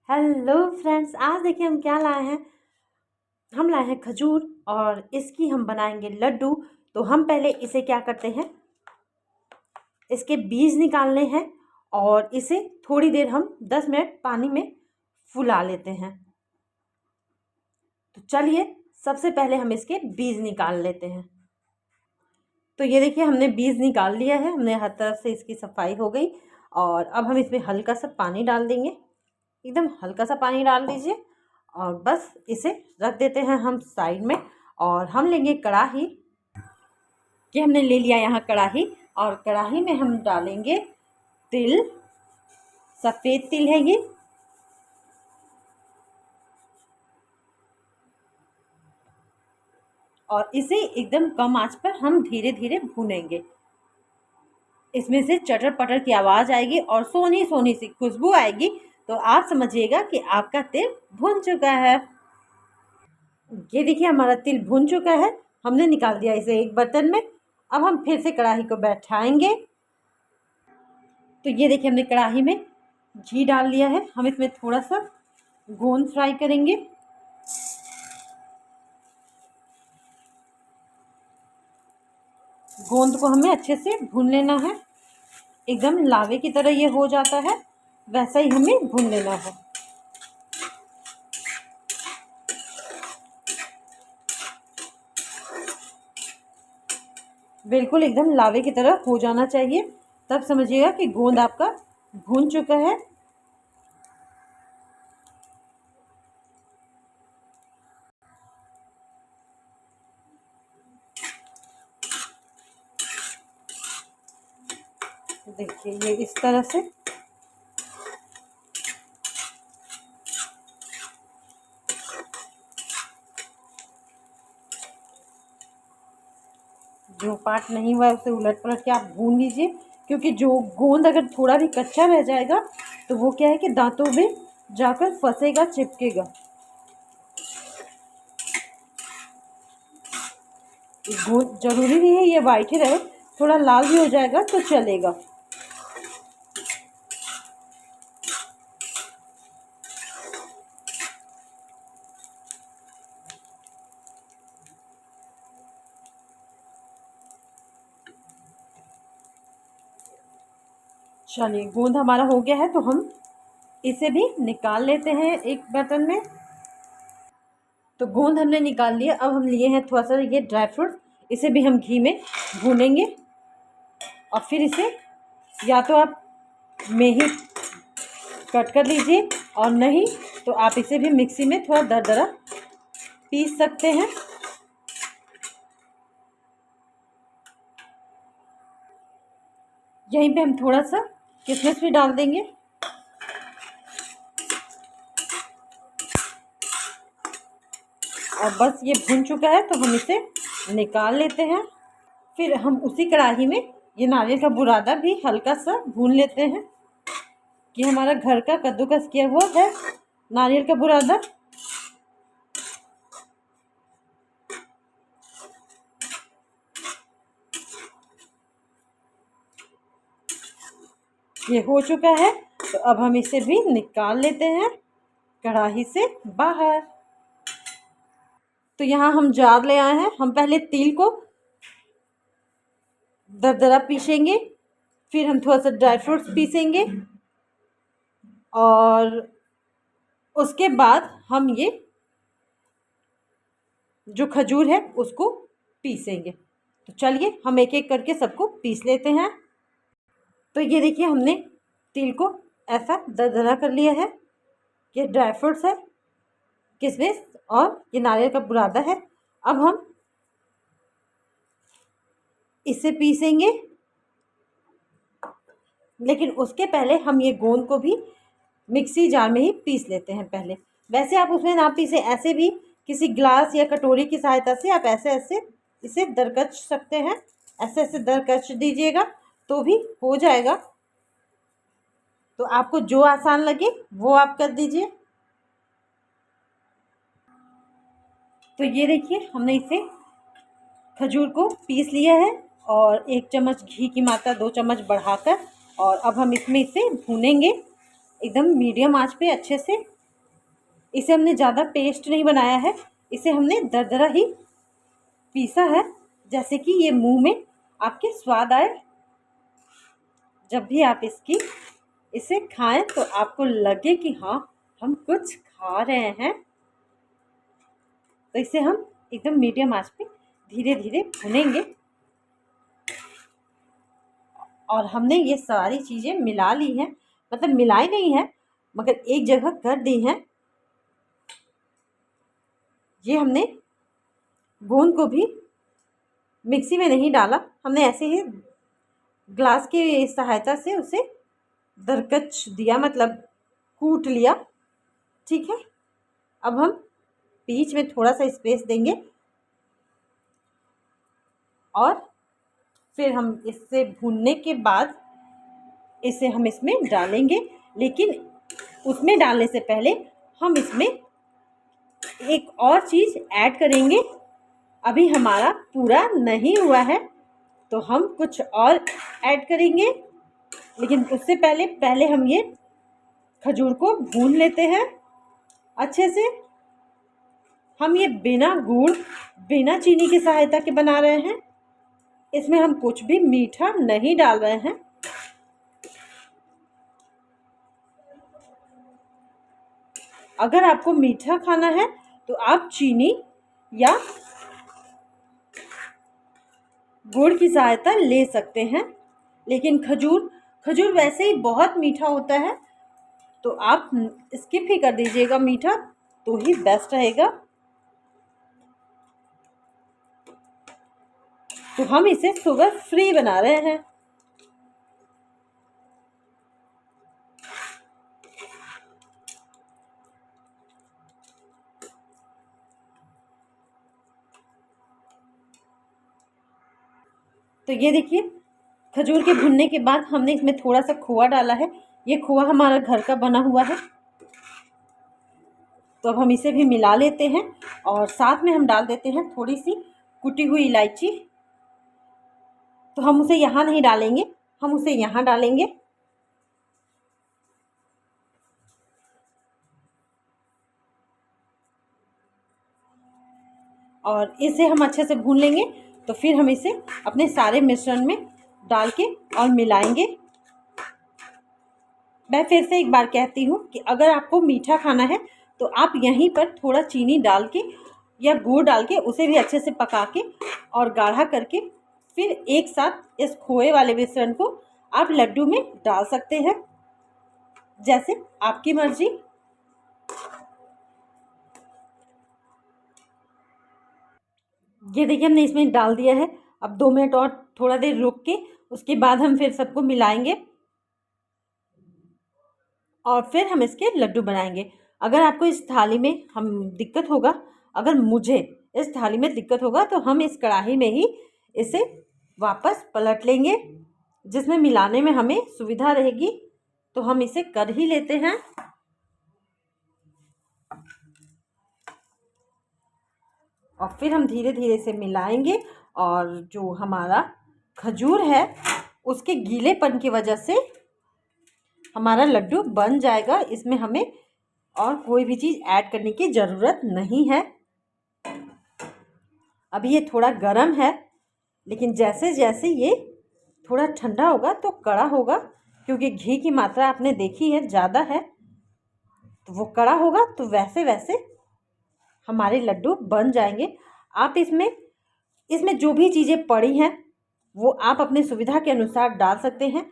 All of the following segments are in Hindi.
हेलो फ्रेंड्स, आज देखिए हम क्या लाए हैं। हम लाए हैं खजूर और इसकी हम बनाएंगे लड्डू। तो हम पहले इसे क्या करते हैं, इसके बीज निकालने हैं और इसे थोड़ी देर हम 10 मिनट पानी में फुला लेते हैं। तो चलिए सबसे पहले हम इसके बीज निकाल लेते हैं। तो ये देखिए हमने बीज निकाल लिया है, हमने हर तरफ से इसकी सफाई हो गई। और अब हम इसमें हल्का सा पानी डाल देंगे, एकदम हल्का सा पानी डाल दीजिए और बस इसे रख देते हैं हम साइड में। और हम लेंगे कढ़ाई, कि हमने ले लिया यहाँ कढ़ाई, और कढ़ाई में हम डालेंगे तिल। सफ़ेद तिल है ये। और इसे एकदम कम आंच पर हम धीरे धीरे भूनेंगे। इसमें से चटर पटर की आवाज़ आएगी और सोनी सोनी सी खुशबू आएगी, तो आप समझिएगा कि आपका तिल भुन चुका है। ये देखिए हमारा तिल भुन चुका है, हमने निकाल दिया इसे एक बर्तन में। अब हम फिर से कढ़ाई को बैठाएंगे। तो ये देखिए हमने कढ़ाई में घी डाल लिया है, हम इसमें थोड़ा सा गोंद फ्राई करेंगे। गोंद को हमें अच्छे से भून लेना है, एकदम लावे की तरह ये हो जाता है, वैसा ही हमें भून लेना है। बिल्कुल एकदम लावे की तरह हो जाना चाहिए, तब समझिएगा कि गोंद आपका भून चुका है। देखिए ये इस तरह से। जो पार्ट नहीं हुआ है उसे उलट पलट के आप भून लीजिए, क्योंकि जो गोंद अगर थोड़ा भी कच्चा रह जाएगा तो वो क्या है कि दांतों में जाकर फंसेगा, चिपकेगा। गोंद जरूरी नहीं है ये वाइट ही रहे, थोड़ा लाल भी हो जाएगा तो चलेगा। चलिए गोंद हमारा हो गया है, तो हम इसे भी निकाल लेते हैं एक बर्तन में। तो गोंद हमने निकाल लिया। अब हम लिए हैं थोड़ा सा ये ड्राई फ्रूट, इसे भी हम घी में भूनेंगे। और फिर इसे या तो आप में ही कट कर लीजिए, और नहीं तो आप इसे भी मिक्सी में थोड़ा दरदरा पीस सकते हैं। यहीं पे हम थोड़ा सा किशमिश भी डाल देंगे। और बस ये भुन चुका है, तो हम इसे निकाल लेते हैं। फिर हम उसी कढ़ाई में ये नारियल का बुरादा भी हल्का सा भून लेते हैं, कि हमारा घर का कद्दूकस किया हुआ है नारियल का बुरादा। ये हो चुका है, तो अब हम इसे भी निकाल लेते हैं कढ़ाई से बाहर। तो यहाँ हम जार ले आए हैं। हम पहले तिल को दरदरा पीसेंगे, फिर हम थोड़ा सा ड्राई फ्रूट्स पीसेंगे, और उसके बाद हम ये जो खजूर है उसको पीसेंगे। तो चलिए हम एक एक करके सबको पीस लेते हैं। तो ये देखिए हमने तिल को ऐसा दरदरा कर लिया है। ये ड्राई फ्रूट्स है, किशमिश और ये नारियल का बुरादा है। अब हम इसे पीसेंगे, लेकिन उसके पहले हम ये गोंद को भी मिक्सी जार में ही पीस लेते हैं पहले। वैसे आप उसमें ना पीसे, ऐसे भी किसी ग्लास या कटोरी की सहायता से आप ऐसे ऐसे इसे दरकच सकते हैं। ऐसे ऐसे दरकच दीजिएगा तो भी हो जाएगा। तो आपको जो आसान लगे वो आप कर दीजिए। तो ये देखिए हमने इसे खजूर को पीस लिया है, और 1 चम्मच घी की मात्रा 2 चम्मच बढ़ाकर, और अब हम इसमें इसे भूनेंगे एकदम मीडियम आंच पे अच्छे से। इसे हमने ज़्यादा पेस्ट नहीं बनाया है, इसे हमने दरदरा ही पीसा है, जैसे कि ये मुंह में आपके स्वाद आए। जब भी आप इसे खाएं तो आपको लगे कि हाँ, हम कुछ खा रहे हैं। तो इसे हम एकदम मीडियम आंच पे धीरे धीरे भुनेंगे। और हमने ये सारी चीज़ें मिला ली हैं, मतलब मिलाई नहीं है मगर एक जगह कर दी हैं। ये हमने गोंद को भी मिक्सी में नहीं डाला, हमने ऐसे ही ग्लास की सहायता से उसे दरकच दिया, मतलब कूट लिया। ठीक है, अब हम बीच में थोड़ा सा स्पेस देंगे और फिर हम इससे भूनने के बाद इसे हम इसमें डालेंगे। लेकिन उसमें डालने से पहले हम इसमें एक और चीज़ ऐड करेंगे। अभी हमारा पूरा नहीं हुआ है तो हम कुछ और ऐड करेंगे, लेकिन उससे पहले हम ये खजूर को भून लेते हैं अच्छे से। हम ये बिना गुड़ बिना चीनी की सहायता के बना रहे हैं, इसमें हम कुछ भी मीठा नहीं डाल रहे हैं। अगर आपको मीठा खाना है तो आप चीनी या गुड़ की सहायता ले सकते हैं, लेकिन खजूर वैसे ही बहुत मीठा होता है तो आप स्किप ही कर दीजिएगा मीठा, तो ही बेस्ट रहेगा। तो हम इसे शुगर फ्री बना रहे हैं। तो ये देखिए, खजूर के भुनने के बाद हमने इसमें थोड़ा सा खोआ डाला है। ये खोआ हमारा घर का बना हुआ है। तो अब हम इसे भी मिला लेते हैं और साथ में हम डाल देते हैं थोड़ी सी कुटी हुई इलायची। तो हम उसे यहाँ नहीं डालेंगे, हम उसे यहाँ डालेंगे। और इसे हम अच्छे से भून लेंगे। तो फिर हम इसे अपने सारे मिश्रण में डाल के और मिलाएंगे। मैं फिर से एक बार कहती हूँ कि अगर आपको मीठा खाना है तो आप यहीं पर थोड़ा चीनी डाल के या गुड़ डाल के उसे भी अच्छे से पका के और गाढ़ा करके फिर एक साथ इस खोए वाले मिश्रण को आप लड्डू में डाल सकते हैं, जैसे आपकी मर्जी। ये देखिए, हमने इसमें डाल दिया है। अब 2 मिनट और थोड़ा देर रुक के उसके बाद हम फिर सबको मिलाएंगे और फिर हम इसके लड्डू बनाएंगे। अगर आपको इस थाली में हम दिक्कत होगा, अगर मुझे इस थाली में दिक्कत होगा तो हम इस कढ़ाई में ही इसे वापस पलट लेंगे, जिसमें मिलाने में हमें सुविधा रहेगी। तो हम इसे कर ही लेते हैं। और फिर हम धीरे धीरे से मिलाएंगे और जो हमारा खजूर है उसके गीलेपन की वजह से हमारा लड्डू बन जाएगा। इसमें हमें और कोई भी चीज़ ऐड करने की ज़रूरत नहीं है। अभी ये थोड़ा गर्म है, लेकिन जैसे जैसे ये थोड़ा ठंडा होगा तो कड़ा होगा, क्योंकि घी की मात्रा आपने देखी है ज़्यादा है, तो वो कड़ा होगा। तो वैसे वैसे हमारे लड्डू बन जाएंगे। आप इसमें जो भी चीज़ें पड़ी हैं वो आप अपने सुविधा के अनुसार डाल सकते हैं।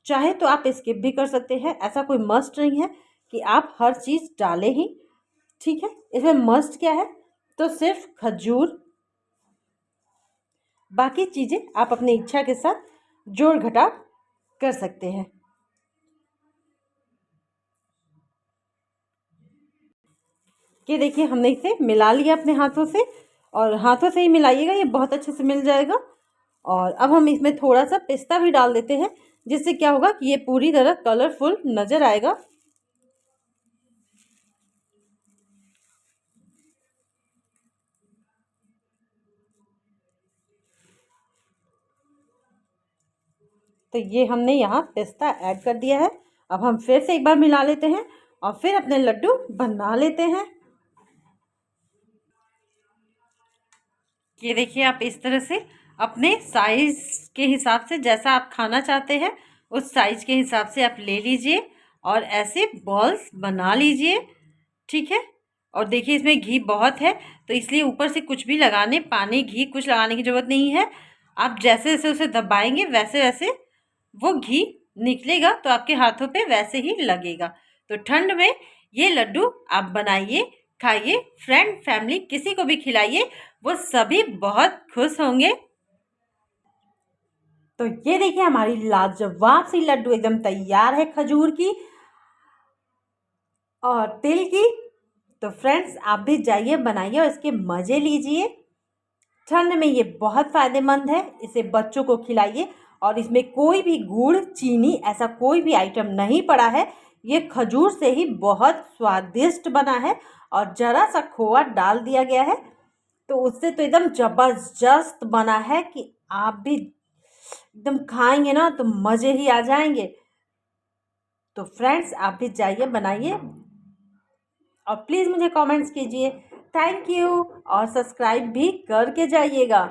चाहे तो आप स्किप भी कर सकते हैं, ऐसा कोई मस्ट नहीं है कि आप हर चीज़ डालें ही। ठीक है, इसमें मस्ट क्या है, तो सिर्फ खजूर, बाकी चीज़ें आप अपनी इच्छा के साथ जोड़ घटाव कर सकते हैं। ये देखिए, हमने इसे मिला लिया अपने हाथों से, और हाथों से ही मिलाइएगा, ये बहुत अच्छे से मिल जाएगा। और अब हम इसमें थोड़ा सा पिस्ता भी डाल देते हैं, जिससे क्या होगा कि ये पूरी तरह कलरफुल नज़र आएगा। तो ये हमने यहाँ पिस्ता ऐड कर दिया है। अब हम फिर से एक बार मिला लेते हैं और फिर अपने लड्डू बना लेते हैं। ये देखिए, आप इस तरह से अपने साइज़ के हिसाब से, जैसा आप खाना चाहते हैं उस साइज़ के हिसाब से आप ले लीजिए और ऐसे बॉल्स बना लीजिए, ठीक है। और देखिए इसमें घी बहुत है तो इसलिए ऊपर से कुछ भी लगाने, पानी घी कुछ लगाने की ज़रूरत नहीं है। आप जैसे जैसे उसे दबाएंगे वैसे वैसे वो घी निकलेगा, तो आपके हाथों पे वैसे ही लगेगा। तो ठंड में ये लड्डू आप बनाइए, खाइए, फ्रेंड फैमिली किसी को भी खिलाइए, वो सभी बहुत खुश होंगे। तो ये देखिए हमारी लाजवाब सी लड्डू एकदम तैयार है खजूर की और तिल की। तो फ्रेंड्स आप भी जाइए, बनाइए और इसके मज़े लीजिए। ठंड में ये बहुत फ़ायदेमंद है, इसे बच्चों को खिलाइए। और इसमें कोई भी गुड़ चीनी ऐसा कोई भी आइटम नहीं पड़ा है, ये खजूर से ही बहुत स्वादिष्ट बना है और ज़रा सा खोआ डाल दिया गया है, तो उससे तो एकदम ज़बरदस्त बना है कि आप भी एकदम खाएंगे ना तो मज़े ही आ जाएंगे। तो फ्रेंड्स आप भी जाइए, बनाइए और प्लीज़ मुझे कमेंट्स कीजिए। थैंक यू और सब्सक्राइब भी करके जाइएगा।